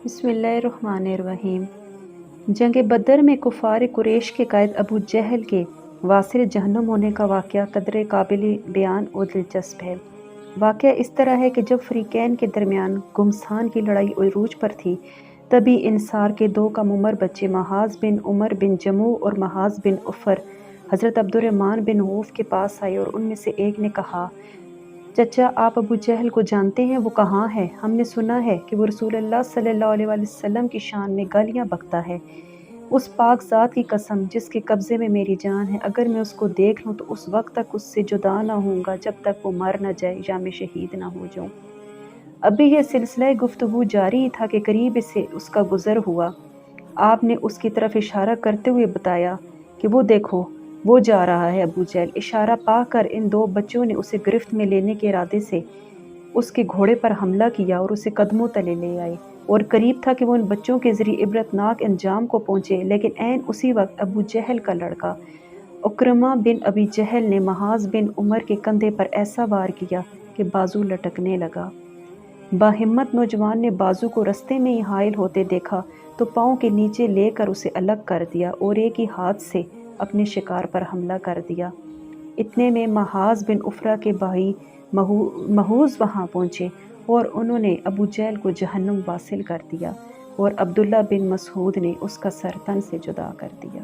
بسم اللہ الرحمن الرحیم۔ جنگ بدر میں کفار قریش کے قائد ابو جہل کے واصل جہنم ہونے کا واقعہ قدر قابل بیان اور دلچسپ ہے۔ واقعہ اس طرح ہے کہ جب فریقین کے درمیان گھمسان کی لڑائی عروج پر تھی، تبھی انصار کے دو کم عمر بچے محاذ بن عمر بن جموح اور محاذ بن عفر حضرت عبد الرحمن بن عوف کے پاس آئے اور ان میں سے ایک نے کہا، چچا آپ ابو جہل کو جانتے ہیں؟ وہ کہاں ہے؟ ہم نے سنا ہے کہ وہ رسول اللہ صلی اللہ علیہ وسلم کی شان میں گالیاں بکتا ہے۔ اس پاک ذات کی قسم جس کے قبضے میں میری جان ہے، اگر میں اس کو دیکھ لوں تو اس وقت تک اس سے جدا نہ ہوں گا جب تک وہ مر نہ جائے یا میں شہید نہ ہو جاؤں۔ ابھی یہ سلسلہ گفتگو جاری تھا کہ قریب سے اس کا گزر ہوا۔ آپ نے اس کی طرف اشارہ کرتے ہوئے بتایا کہ وہ دیکھو، وہ جا رہا ہے۔ ابو جہل اشارہ پا کر ان دو بچوں نے اسے گرفت میں لینے کے ارادے سے اس کے گھوڑے پر حملہ کیا اور اسے قدموں تلے لے آئے، اور قریب تھا کہ وہ ان بچوں کے ذریعے عبرتناک انجام کو پہنچے، لیکن عین اسی وقت ابو جہل کا لڑکا عکرمہ بن ابی جہل نے محاذ بن عمر کے کندھے پر ایسا وار کیا کہ بازو لٹکنے لگا۔ باہمت نوجوان نے بازو کو رستے میں ہی حائل ہوتے دیکھا تو پاؤں کے نیچے لے کر اسے الگ کر دیا اور ایک ہی ہاتھ سے اپنے شکار پر حملہ کر دیا۔ اتنے میں محاذ بن عفرہ کے بھائی محوذ وہاں پہنچے اور انہوں نے ابو جہل کو جہنم واصل کر دیا، اور عبداللہ بن مسعود نے اس کا سر تن سے جدا کر دیا۔